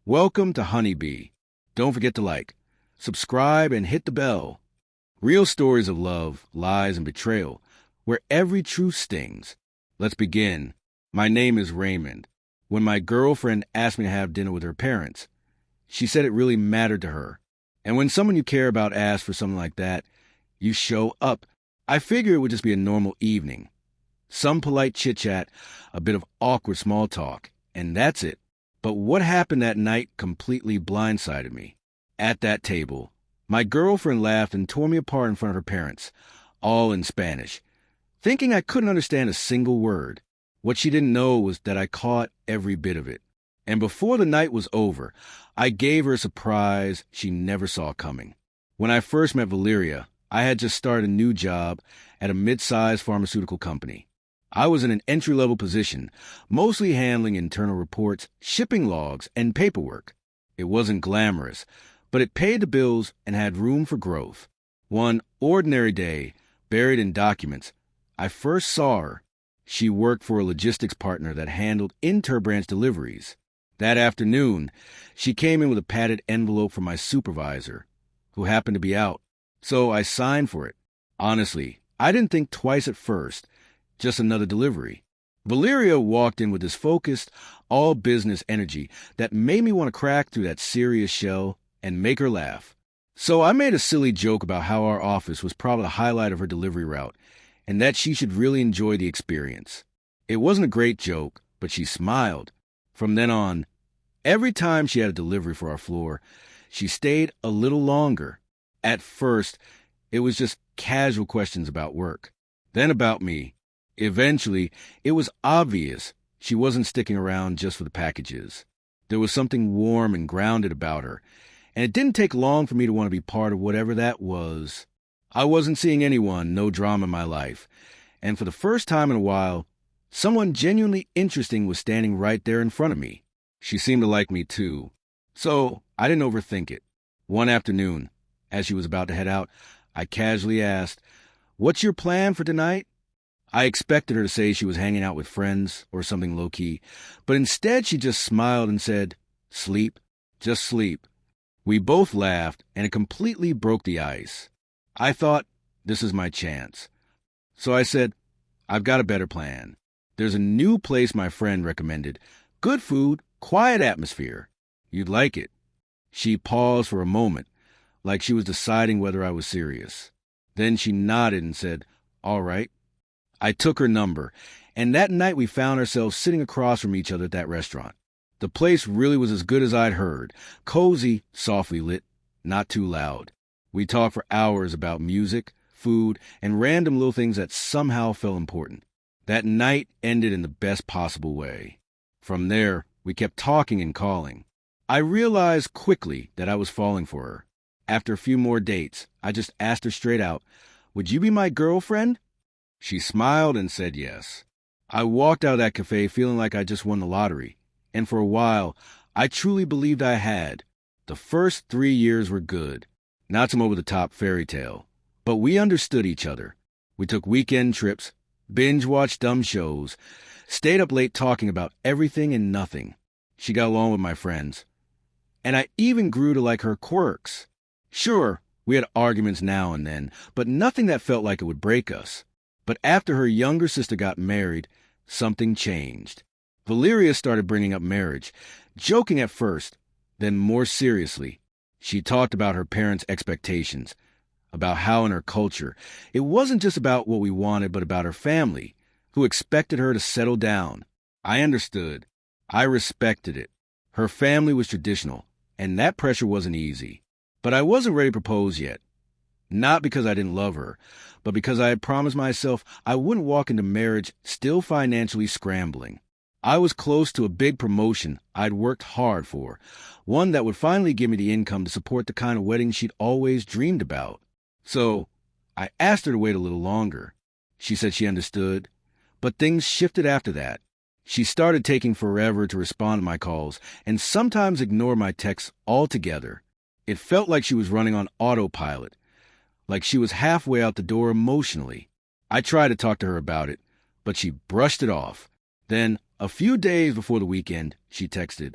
Welcome to Honeybee. Don't forget to like, subscribe, and hit the bell. Real stories of love, lies, and betrayal, where every truth stings. Let's begin. My name is Raymond. When my girlfriend asked me to have dinner with her parents, she said it really mattered to her. And when someone you care about asks for something like that, you show up. I figured it would just be a normal evening. Some polite chit-chat, a bit of awkward small talk, and that's it. But what happened that night completely blindsided me. At that table, my girlfriend laughed and tore me apart in front of her parents, all in Spanish, thinking I couldn't understand a single word. What she didn't know was that I caught every bit of it. And before the night was over, I gave her a surprise she never saw coming. When I first met Valeria, I had just started a new job at a mid-sized pharmaceutical company. I was in an entry-level position, mostly handling internal reports, shipping logs, and paperwork. It wasn't glamorous, but it paid the bills and had room for growth. One ordinary day, buried in documents, I first saw her. She worked for a logistics partner that handled inter-branch deliveries. That afternoon, she came in with a padded envelope from my supervisor, who happened to be out, so I signed for it. Honestly, I didn't think twice at first. Just another delivery. Valeria walked in with this focused, all-business energy that made me want to crack through that serious shell and make her laugh. So I made a silly joke about how our office was probably the highlight of her delivery route, and that she should really enjoy the experience. It wasn't a great joke, but she smiled. From then on, every time she had a delivery for our floor, she stayed a little longer. At first, it was just casual questions about work, then about me. Eventually, it was obvious she wasn't sticking around just for the packages. There was something warm and grounded about her, and it didn't take long for me to want to be part of whatever that was. I wasn't seeing anyone, no drama in my life, and for the first time in a while, someone genuinely interesting was standing right there in front of me. She seemed to like me too, so I didn't overthink it. One afternoon, as she was about to head out, I casually asked, "What's your plan for tonight?" I expected her to say she was hanging out with friends or something low-key, but instead she just smiled and said, "Sleep, just sleep." We both laughed, and it completely broke the ice. I thought, this is my chance. So I said, "I've got a better plan. There's a new place my friend recommended. Good food, quiet atmosphere. You'd like it." She paused for a moment, like she was deciding whether I was serious. Then she nodded and said, "All right." I took her number, and that night we found ourselves sitting across from each other at that restaurant. The place really was as good as I'd heard. Cozy, softly lit, not too loud. We talked for hours about music, food, and random little things that somehow felt important. That night ended in the best possible way. From there, we kept talking and calling. I realized quickly that I was falling for her. After a few more dates, I just asked her straight out, "Would you be my girlfriend?" She smiled and said yes. I walked out of that cafe feeling like I just won the lottery, and for a while, I truly believed I had. The first 3 years were good. Not some over-the-top fairy tale, but we understood each other. We took weekend trips, binge-watched dumb shows, stayed up late talking about everything and nothing. She got along with my friends, and I even grew to like her quirks. Sure, we had arguments now and then, but nothing that felt like it would break us. But after her younger sister got married, something changed. Valeria started bringing up marriage, joking at first, then more seriously. She talked about her parents' expectations, about how in her culture, it wasn't just about what we wanted, but about her family, who expected her to settle down. I understood. I respected it. Her family was traditional, and that pressure wasn't easy. But I wasn't ready to propose yet. Not because I didn't love her, but because I had promised myself I wouldn't walk into marriage still financially scrambling. I was close to a big promotion I'd worked hard for, one that would finally give me the income to support the kind of wedding she'd always dreamed about. So I asked her to wait a little longer. She said she understood, but things shifted after that. She started taking forever to respond to my calls and sometimes ignored my texts altogether. It felt like she was running on autopilot, like she was halfway out the door emotionally. I tried to talk to her about it, but she brushed it off. Then, a few days before the weekend, she texted,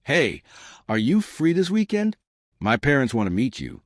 "Hey, are you free this weekend? My parents want to meet you."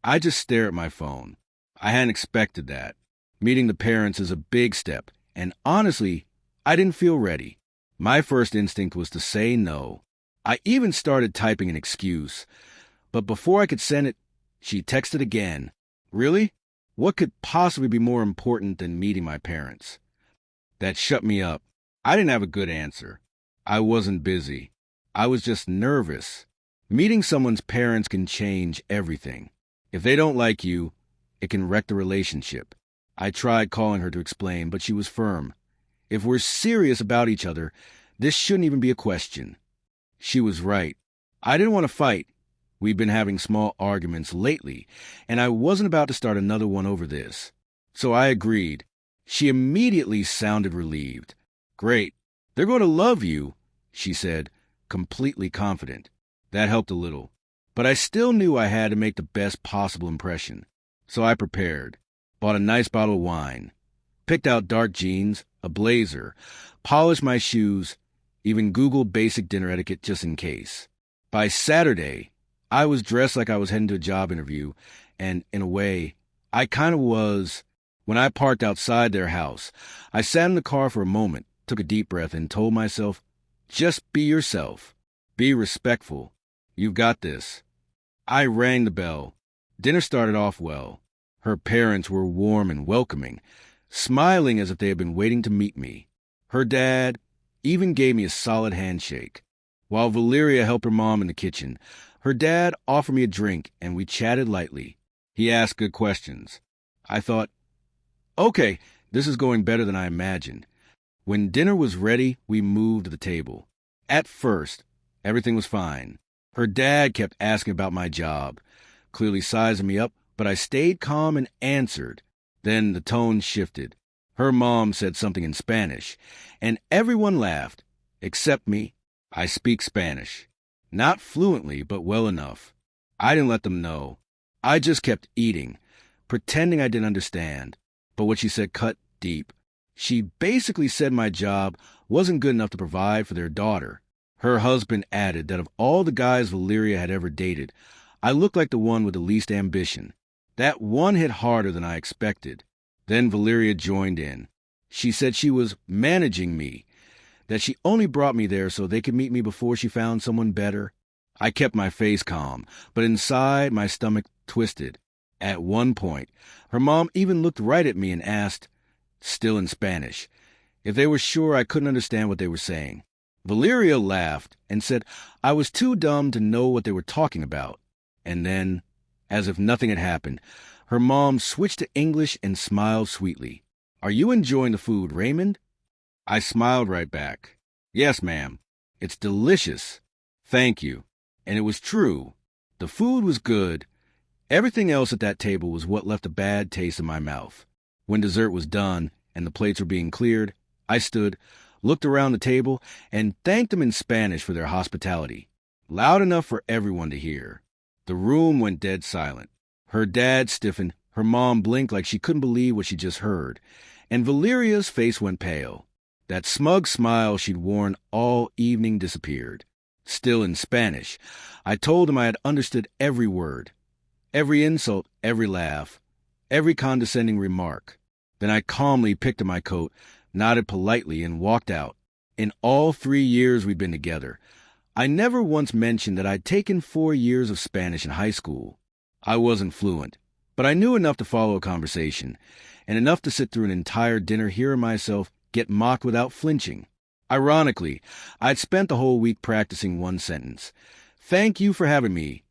I just stare at my phone. I hadn't expected that. Meeting the parents is a big step, and honestly, I didn't feel ready. My first instinct was to say no. I even started typing an excuse. But before I could send it, she texted again. Really? What could possibly be more important than meeting my parents? That shut me up. I didn't have a good answer. I wasn't busy. I was just nervous. Meeting someone's parents can change everything. If they don't like you, it can wreck the relationship. I tried calling her to explain, but she was firm. If we're serious about each other, this shouldn't even be a question. She was right. I didn't want to fight. We'd been having small arguments lately, and I wasn't about to start another one over this. So I agreed. She immediately sounded relieved. "Great. They're going to love you," she said, completely confident. That helped a little. But I still knew I had to make the best possible impression. So I prepared. Bought a nice bottle of wine. Picked out dark jeans, a blazer, polished my shoes, even Googled basic dinner etiquette just in case. By Saturday, I was dressed like I was heading to a job interview, and in a way, I kind of was. When I parked outside their house, I sat in the car for a moment, took a deep breath, and told myself, just be yourself. Be respectful. You've got this. I rang the bell. Dinner started off well. Her parents were warm and welcoming, smiling as if they had been waiting to meet me. Her dad even gave me a solid handshake. While Valeria helped her mom in the kitchen, her dad offered me a drink, and we chatted lightly. He asked good questions. I thought, okay, this is going better than I imagined. When dinner was ready, we moved to the table. At first, everything was fine. Her dad kept asking about my job, clearly sizing me up, but I stayed calm and answered. Then the tone shifted. Her mom said something in Spanish, and everyone laughed, except me. I speak Spanish. Not fluently, but well enough. I didn't let them know. I just kept eating, pretending I didn't understand. But what she said cut deep. She basically said my job wasn't good enough to provide for their daughter. Her husband added that of all the guys Valeria had ever dated, I looked like the one with the least ambition. That one hit harder than I expected. Then Valeria joined in. She said she was managing me, that she only brought me there so they could meet me before she found someone better. I kept my face calm, but inside my stomach twisted. At one point, her mom even looked right at me and asked, still in Spanish, if they were sure I couldn't understand what they were saying. Valeria laughed and said I was too dumb to know what they were talking about. And then, as if nothing had happened, her mom switched to English and smiled sweetly. "Are you enjoying the food, Raymond?" I smiled right back. "Yes, ma'am. It's delicious. Thank you." And it was true. The food was good. Everything else at that table was what left a bad taste in my mouth. When dessert was done and the plates were being cleared, I stood, looked around the table, and thanked them in Spanish for their hospitality, loud enough for everyone to hear. The room went dead silent. Her dad stiffened, her mom blinked like she couldn't believe what she just heard, and Valeria's face went pale. That smug smile she'd worn all evening disappeared. Still in Spanish, I told him I had understood every word, every insult, every laugh, every condescending remark. Then I calmly picked up my coat, nodded politely, and walked out. In all 3 years we'd been together, I never once mentioned that I'd taken 4 years of Spanish in high school. I wasn't fluent, but I knew enough to follow a conversation, and enough to sit through an entire dinner hearing myself get mocked without flinching. Ironically, I'd spent the whole week practicing one sentence. "Thank you for having me,"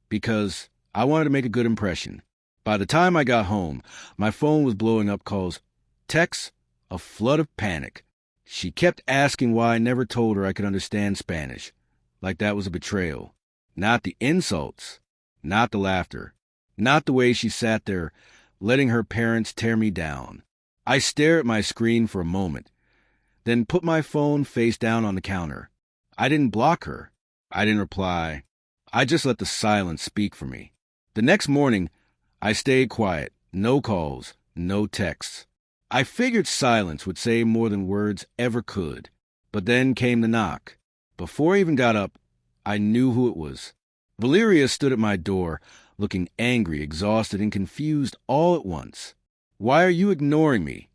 because I wanted to make a good impression. By the time I got home, my phone was blowing up calls, texts, a flood of panic. She kept asking why I never told her I could understand Spanish, like that was a betrayal. Not the insults, not the laughter, not the way she sat there, letting her parents tear me down. I stared at my screen for a moment, then put my phone face down on the counter. I didn't block her. I didn't reply. I just let the silence speak for me. The next morning, I stayed quiet. No calls, no texts. I figured silence would say more than words ever could. But then came the knock. Before I even got up, I knew who it was. Valeria stood at my door, looking angry, exhausted, and confused all at once. "Why are you ignoring me?"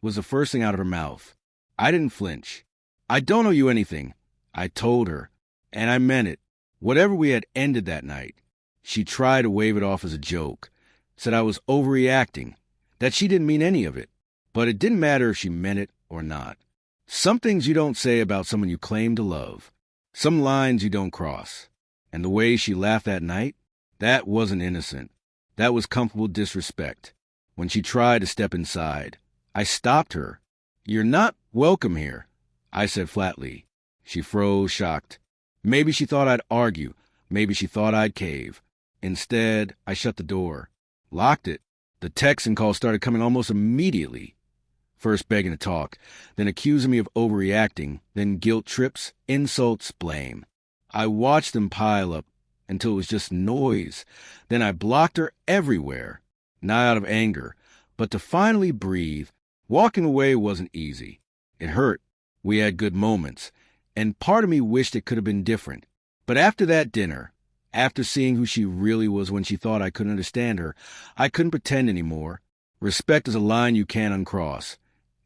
was the first thing out of her mouth. I didn't flinch. "I don't owe you anything," I told her, and I meant it. Whatever we had ended that night. She tried to wave it off as a joke, said I was overreacting, that she didn't mean any of it, but it didn't matter if she meant it or not. Some things you don't say about someone you claim to love. Some lines you don't cross. And the way she laughed that night, that wasn't innocent. That was comfortable disrespect. When she tried to step inside, I stopped her. "You're not welcome here," I said flatly. She froze, shocked. Maybe she thought I'd argue. Maybe she thought I'd cave. Instead, I shut the door, locked it. The texts and calls started coming almost immediately. First begging to talk, then accusing me of overreacting, then guilt trips, insults, blame. I watched them pile up until it was just noise. Then I blocked her everywhere, not out of anger, but to finally breathe. Walking away wasn't easy. It hurt. We had good moments, and part of me wished it could have been different. But after that dinner, after seeing who she really was when she thought I couldn't understand her, I couldn't pretend anymore. Respect is a line you can't uncross.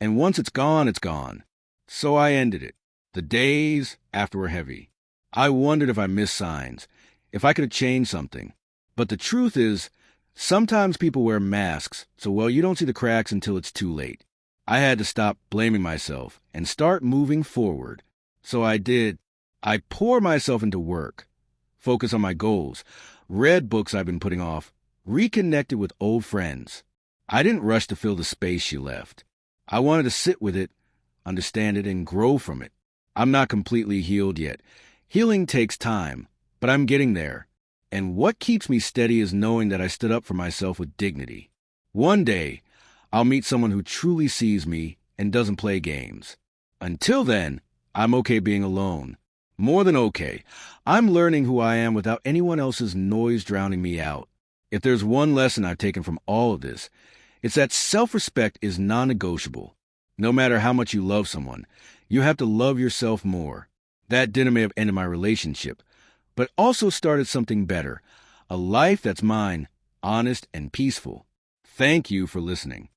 And once it's gone, it's gone. So I ended it. The days after were heavy. I wondered if I missed signs, if I could have changed something. But the truth is, sometimes people wear masks, so well, you don't see the cracks until it's too late. I had to stop blaming myself and start moving forward. So I did. I poured myself into work, focused on my goals, read books I've been putting off, reconnected with old friends. I didn't rush to fill the space she left. I wanted to sit with it, understand it, and grow from it. I'm not completely healed yet. Healing takes time, but I'm getting there. And what keeps me steady is knowing that I stood up for myself with dignity. One day, I'll meet someone who truly sees me and doesn't play games. Until then, I'm okay being alone. More than okay. I'm learning who I am without anyone else's noise drowning me out. If there's one lesson I've taken from all of this, it's that self-respect is non-negotiable. No matter how much you love someone, you have to love yourself more. That dinner may have ended my relationship, but also started something better. A life that's mine, honest and peaceful. Thank you for listening.